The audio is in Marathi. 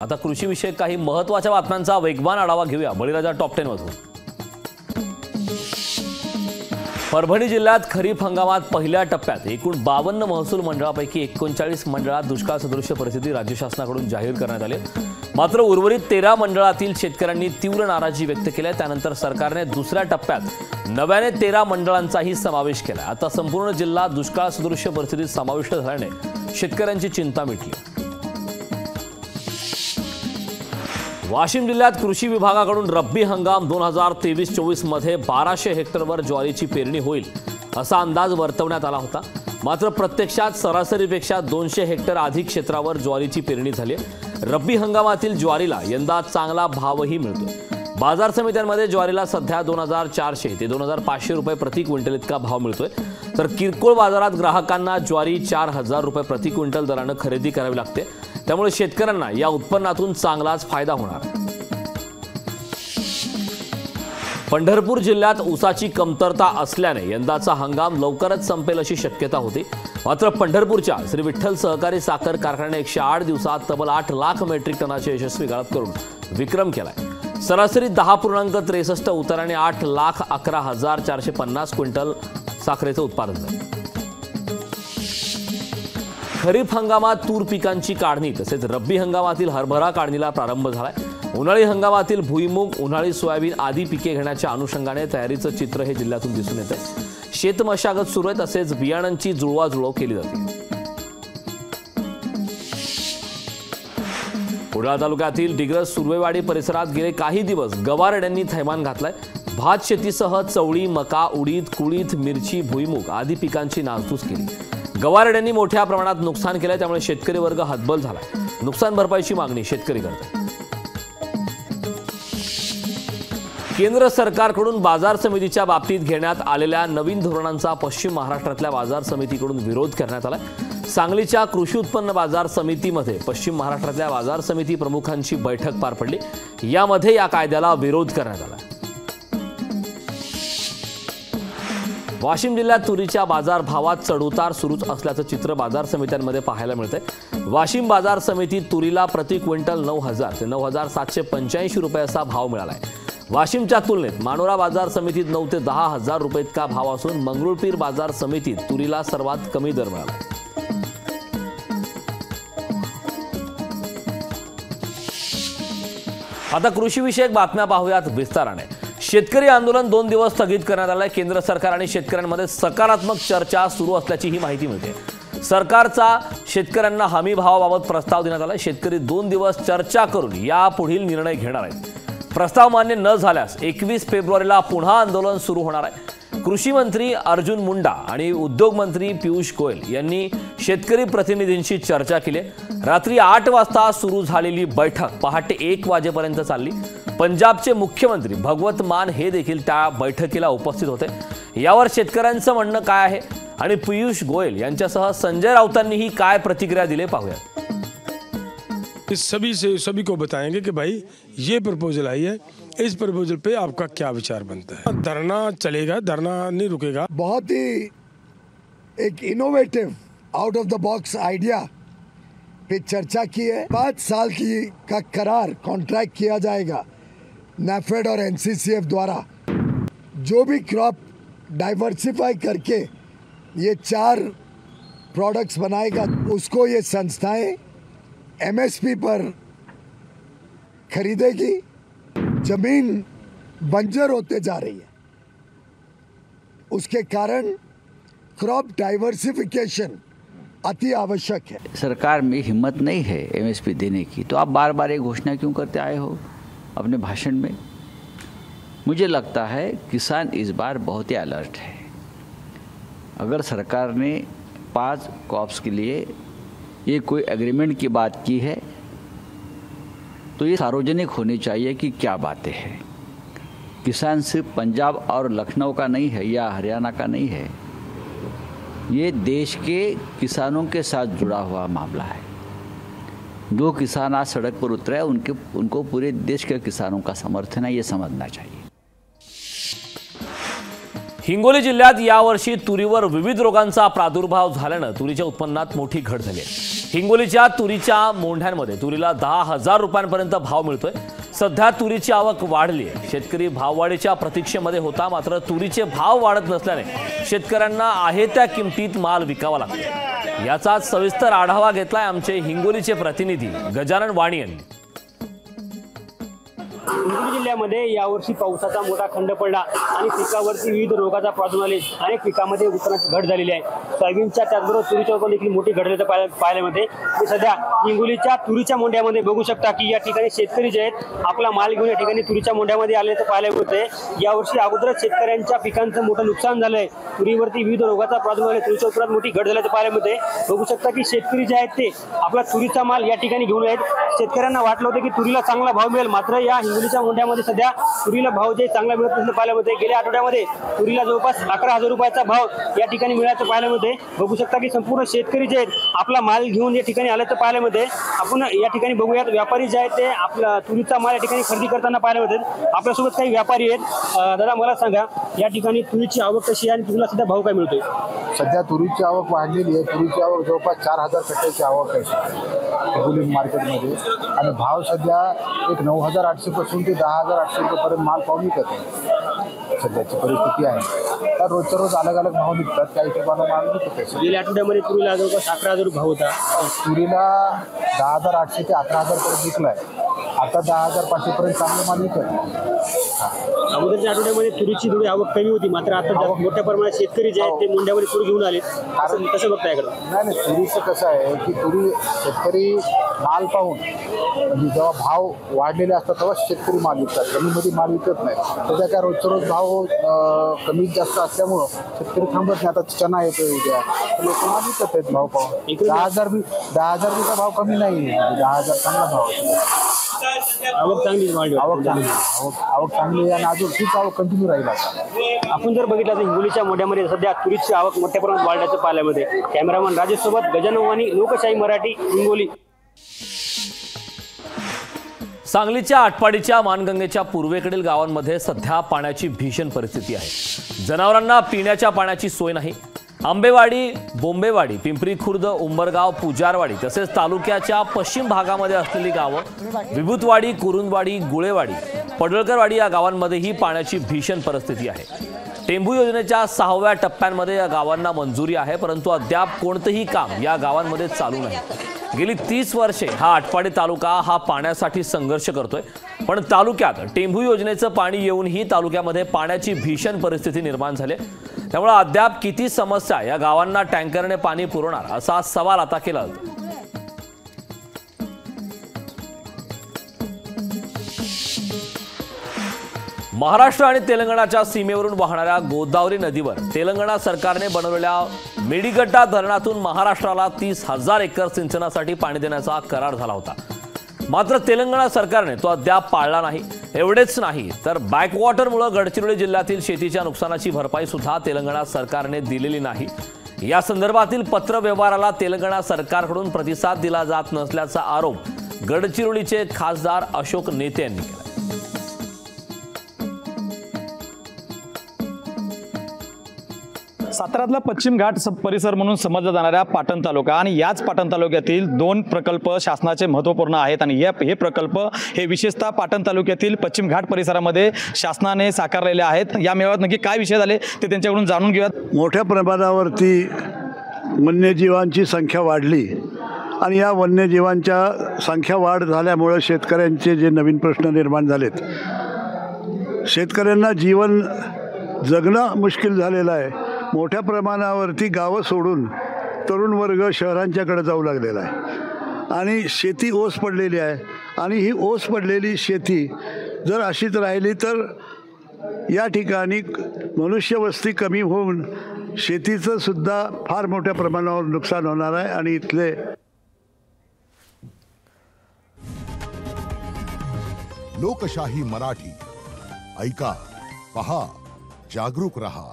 आता कृषी विषयक काही महत्त्वाच्या बातम्यांचा वेगवान आढावा घेऊया बळीराजा टॉप 10 मधून। परभणी जिल्ह्यात खरीप हंगामात पहिल्या टप्प्यात एकूण 52 महसूल मंडळापैकी 39 मंडळात दुष्काळ सदृश परिस्थिती राज्य शासनाकडून जाहीर करण्यात आली। मात्र उर्वरित 13 मंडळातील शेतकऱ्यांनी तीव्र नाराजी व्यक्त केली आहे। त्यानंतर सरकारने दुसऱ्या टप्प्यात नव्याने 13 मंडळांचाही समावेश केला। आता संपूर्ण जिल्हा दुष्काळ सदृश परिस्थितीत समाविष्ट झाल्याने शेतकऱ्यांची चिंता मिटली। वाशिम जिल्ह्यात कृषी विभागाकडून रब्बी हंगाम 2023-24 मध्ये 1200 हेक्टरवर ज्वारीची पेरणी होईल असा अंदाज वर्तवण्यात आला होता। मात्र प्रत्यक्षात सरासरीपेक्षा 200 हेक्टर अधिक क्षेत्रावर ज्वारीची पेरणी झाली आहे। रब्बी हंगामातील ज्वारीला यंदा चांगला भावही मिळतोय। बाजार समित्यांमध्ये ज्वारीला सध्या 2400 ते 2500 रुपये प्रति क्विंटल इतका भाव मिळतोय। तर किरकोळ बाजारात ग्राहकांना ज्वारी 4000 रुपये प्रति क्विंटल दराने खरेदी करावी लागते। त्यामुळे शेतकऱ्यांना या उत्पन्नातून चांगलाच फायदा होणार आहे। पंढरपूर जिल्ह्यात ऊसाची कमतरता असल्याने यंदाचा हंगाम लवकरच संपेल अशी शक्यता होती। मात्र पंढरपूरच्या श्री विठ्ठल सहकारी साखर कारखान्याने 108 दिवसात तब्बल 8 लाख मेट्रिक टनाचे यशस्वी गाळप करून विक्रम केलाय। सरासरी 10.63 उताराने 8,11,450 क्विंटल साखरेचं उत्पादन झालं। खरीप हंगामात तूर पिकांची काढणी तसेच रब्बी हंगामातील हरभरा काढणीला प्रारंभ झालाय। उन्हाळी हंगामातील भुईमूग, उन्हाळी सोयाबीन आदी पिके घेण्याच्या अनुषंगाने तयारीचं चित्र हे जिल्ह्यातून दिसून येतंय। शेतमशागत सुरू आहे तसेच बियाणांची जुळवाजुळव केली जाते। कुडाळ तालुक्यातील डिग्रस सुर्वेवाडी परिसरात गेले काही दिवस गवारड्यांनी थैमान घातलाय। भात शेतीसह चवळी, मका, उडीद, कुळीथ, मिरची, भुईमूग आदी पिकांची नासधूस केली। गवारड्यांनी मोठ्या प्रमाणात नुकसान केले त्यामुळे शेतकरी वर्ग हतबल झाला। नुकसान भरपाईची मागणी शेतकरी करतात। केंद्र सरकारकडून बाजार समितीच्या बाबतीत घेण्यात आलेल्या नवीन धोरणांचा पश्चिम महाराष्ट्रातल्या बाजार समितीकडून विरोध करण्यात आला। सांगलीच्या कृषी उत्पन्न बाजार समितीमध्ये पश्चिम महाराष्ट्रातल्या बाजार समिती प्रमुखांची बैठक पार पडली। यामध्ये या कायद्याला विरोध करण्यात आला। वाशिम जिल्ह्यात तुरीच्या बाजार भावात चढउतार सुरूच असल्याचं चित्र बाजार समित्यांमध्ये पाहायला मिळतंय। वाशिम बाजार समितीत तुरीला प्रति क्विंटल 9000 ते 9785 रुपये असा भाव मिळालाय। वाशिमच्या तुलनेत मानोरा बाजार समितीत 9 ते 10,000 रुपये इतका भाव असून मंगरुळपीर बाजार समितीत तुरीला सर्वात कमी दर मिळाला। आता कृषी विषयक बातम्या पाहूयात विस्ताराने। शेतकरी आंदोलन 2 दिवस स्थगित करण्यात आले। केंद्र सरकार आणि शेतकऱ्यांमध्ये सकारात्मक चर्चा सुरू असल्याची ही माहिती मिळते। सरकारचा शेतकऱ्यांना हमी भावाबाबत प्रस्ताव देण्यात आला। शेतकरी 2 दिवस चर्चा करून यापुढील निर्णय घेणार आहेत। प्रस्ताव मान्य न झाल्यास 21 फेब्रुवारीला पुन्हा आंदोलन सुरू होणार आहे। कृषी मंत्री अर्जुन मुंडा आणि उद्योग मंत्री पियुष गोयल यांनी शेतकरी प्रतिनिधींशी चर्चा केली। रात्री 8 वाजता सुरू झालेली बैठक पहाटे 1 वाजेपर्यंत चालली। पंजाबचे मुख्यमंत्री भगवत मान हे देखील त्या बैठकीला उपस्थित होते। यावर शेतकऱ्यांचं म्हणणं काय आहे आणि पियुष गोयल यांच्यासह संजय राऊतांनीही काय प्रतिक्रिया दिली पाहूया। इस सभी को बताएंगे कि भाई ये प्रपोजल आई है, इस प्रपोजल पे आपका क्या विचार बनता है। धरना चलेगा, धरना नहीं रुकेगा। बहुत ही एक innovative out of the box idea पे चर्चा की है। 5 साल का करार कॉन्ट्रैक्ट किया जाएगा नेफेड और एनसीसीएफ द्वारा। जो भी क्रॉप डाइवर्सिफाई करके ये 4 प्रोडक्ट्स बनाएगा उसको ये संस्थाएं एमएसपी पर खरीदेगी। जमीन बंजर होते जा रही है, उसके कारण क्रॉप डाइवर्सिफिकेशन अति आवश्यक है। सरकार में हिम्मत नहीं है एमएसपी देने की, तो आप बार बार ये घोषणा क्यों करते आए हो अपने भाषण में। मुझे लगता है किसान इस बार बहुत ही अलर्ट है। अगर सरकार ने 5 क्रॉप्स के लिए ये कोई एग्रीमेंट की बात की है तो ये सार्वजनिक होनी चाहिए कि क्या बातें हैं। किसान सिर्फ पंजाब और लखनऊ का नहीं है या हरियाणा का नहीं है, ये देश के किसानों के साथ जुड़ा हुआ मामला है। जो किसान आज सड़क पर उतरे उनको पूरे देश के किसानों का समर्थन है, ये समझना चाहिए। हिंगोली जिल्ह्यात यावर्षी तुरीवर विविध रोगांचा प्रादुर्भाव झाल्याने तुरीच्या उत्पन्नात मोठी घट झाली आहे। हिंगोलीच्या तुरीच्या मोंढ्यांमध्ये तुरीला 10,000 रुपयांपर्यंत भाव मिळतोय। सध्या तुरीची आवक वाढली आहे। शेतकरी भाववाढीच्या प्रतीक्षेमध्ये होता, मात्र तुरीचे भाव वाढत नसल्याने शेतकऱ्यांना आहे त्या किमतीत माल विकावा लागतो। याचा सविस्तर आढावा घेतलाय आमचे हिंगोलीचे प्रतिनिधी गजानन वाणी यांनी। हिंगोली जिल्ह्यामध्ये यावर्षी पावसाचा मोठा खंड पडला आणि पिकावरती विविध रोगाचा प्रादुर्भाव आले। अनेक पिकामध्ये उत्पन्नात घट झालेली आहे। सोयाबीनच्या त्याचबरोबर तुरीच्या उत्पन्न देखील मोठी घट झाल्याचं पाहायला मिळते। सध्या हिंगोलीच्या तुरीच्या मोंढ्यामध्ये बघू शकता की या ठिकाणी शेतकरी जे आहेत आपला माल घेऊन या ठिकाणी तुरीच्या मोंढ्यामध्ये आल्याचं पाहायला मिळते। यावर्षी अगोदरच शेतकऱ्यांच्या पिकांचं मोठं नुकसान झालंय। तुरीवरती विविध रोगाचा प्रादुर्भाव आले, तुरीच्या उत्पन्नात मोठी घट झाल्याचं पाहायला मिळते। बघू शकता की शेतकरी जे आहेत ते आपला तुरीचा माल या ठिकाणी घेऊन आहेत। शेतकऱ्यांना वाटलं होतं की तुरीला चांगला भाव मिळेल, मात्र या हिंगोलीच्या मोंढ्यामध्ये सध्या तुरीला भाव जे चांगला मिळत नसल्याचं पाहायला मिळते। गेल्या आठवड्यामध्ये तुरीला जवळपास 11,000 रुपयाचा भाव या ठिकाणी मिळाल्याचं पाहायला मिळते। बघू शकता की संपूर्ण शेतकरी जे आहेत आपला माल घेऊन या ठिकाणी आल्याचं पाहायला मिळते। आपण या ठिकाणी बघूयात व्यापारी जे आहेत ते आपला तुरीचा माल या ठिकाणी खरेदी करताना पाहायला मिळतात। आपल्यासोबत काही व्यापारी आहेत। दादा मला सांगा, या ठिकाणी तुरीची आवक कशी आहे आणि तुरीला सध्या भाव काय मिळतोय? सध्या तुरीची आवक वाढलेली आहे। तुरीची आवक जवळपास 4,000 कट्ट्याची आवक आहे हिंगोली मार्केटमध्ये आणि भाव सध्या एक 9,800 पासून ते 10,800 रुपयापर्यंत माल पाहून विकत आहे। सध्याची परिस्थिती आहे तर रोजच्या रोज अलग अलग भाव निघतात, त्या हिशोबाने माल विकत आहे। गेल्या आठवड्यामध्ये तुरीला जवळपास 11,000 भाव होता। तुरीला 10,800 ते 11,000 पर्यंत विकला आहे। आता 10,500 पर्यंत चांगले माल विकत आहे। अगोदरच्या आठवड्यामध्ये तुरीची थोडी आवक कमी होती, मात्र आता मोठ्या प्रमाणात शेतकरी जे आहेत ते मुंड्यामध्ये तुरी घेऊन आले। कसं बघताय इकडं? नाही, तुरीचं कसं आहे की तुरी शेतकरी माल पाहून म्हणजे जेव्हा भाव वाढलेले असतात तेव्हा शेतकरी माल विकतात, कमीमध्ये माल विकत नाही। त्याच्या काय रोजच्या रोज भाव कमी जास्त असल्यामुळं शेतकरी थांबत नाही। आता चना येतोय उद्या, लोक माल विकत आहेत भाव पाहून। 10,000 रुपयाचा भाव कमी नाही, 10,000 चांगला भाव आहे। आवक चांगली आवक चांगली आणि अजून खूप आवक कंटिन्यू राहील। आपण जर बघितलं तर हिंगोलीच्या मोढ्यामध्ये सध्या तुरीची आवक मोठ्या प्रमाणात वाढल्याचं पाहायला मिळते। कॅमेरामन राजेश सोबत गजानन वाणी, लोकशाही मराठी, हिंगोली। सांगलीच्या आटपाडीच्या मानगंगेच्या पूर्वेकडील गावांमध्ये सध्या पाण्याची भीषण परिस्थिती आहे। जनावरांना पिण्याच्या पाण्याची सोय नाही। आंबेवाडी, बोंबेवाडी, पिंपरी खुर्द, उंबरगाव, पुजारवाडी तसेच तालुक्याच्या पश्चिम भागामध्ये असलेली गावं विभूतवाडी, कुरुंदवाडी, गुळेवाडी, पडळकरवाडी या गावांमध्येही पाण्याची भीषण परिस्थिती आहे। टेंभू योजनेच्या 6व्या टप्प्यांमध्ये या गावांना मंजुरी आहे, परंतु अद्याप कोणतेही काम या गावांमध्ये चालू नाही। गेली 30 वर्षे हा आटपाडी तालुका हा पाण्यासाठी संघर्ष करतोय, पण तालुक्यात टेंभू योजनेचं पाणी येऊनही तालुक्यामध्ये पाण्याची भीषण परिस्थिती निर्माण झाली। त्यामुळे अद्याप किती समस्या या गावांना टँकरने पाणी पुरवणार असा सवाल आता केला जातो। महाराष्ट्र आणि तेलंगणाच्या सीमेवरून वाहणाऱ्या गोदावरी नदीवर तेलंगणा सरकारने बनवलेल्या मेडीगड्डा धरणातून महाराष्ट्राला 30,000 एकर सिंचनासाठी पाणी देण्याचा करार झाला होता, मात्र तेलंगणा सरकारने तो अद्याप पाळला नाही। एवढेच नाही तर बॅकवॉटरमुळे गडचिरोली जिल्ह्यातील शेतीच्या नुकसानाची भरपाई सुद्धा तेलंगणा सरकारने दिलेली नाही। या संदर्भातील पत्र व्यवहाराला तेलंगणा सरकारकडून प्रतिसाद दिला जात नसल्याचा आरोप गडचिरोलीचे खासदार अशोक नेते यांनी केला। साताऱ्यातला पश्चिम घाट परिसर म्हणून समजला जाणाऱ्या पाटण तालुका आणि याच पाटण तालुक्यातील 2 प्रकल्प शासनाचे महत्त्वपूर्ण आहेत आणि हे प्रकल्प हे विशेषतः पाटण तालुक्यातील पश्चिम घाट परिसरामध्ये शासनाने साकारलेले आहेत। या मेळाव्यात नक्की काय विषय झाले ते त्यांच्याकडून जाणून घेऊयात। मोठ्या प्रमाणावरती वन्यजीवांची संख्या वाढली आणि या वन्यजीवांच्या संख्या वाढ झाल्यामुळे शेतकऱ्यांचे जे नवीन प्रश्न निर्माण झालेत, शेतकऱ्यांना जीवन जगणं मुश्किल झालेलं आहे। मोठ्या प्रमाणावरती गावं सोडून तरुण वर्ग शहरांच्याकडे जाऊ लागलेला आहे आणि शेती ओस पडलेली आहे आणि ही ओस पडलेली शेती जर अशीच राहिली तर या ठिकाणी मनुष्यवस्ती कमी होऊन शेतीचं सुद्धा फार मोठ्या प्रमाणावर नुकसान होणार आहे आणि इथले लोकशाही मराठी ऐका, पहा, जागरूक रहा।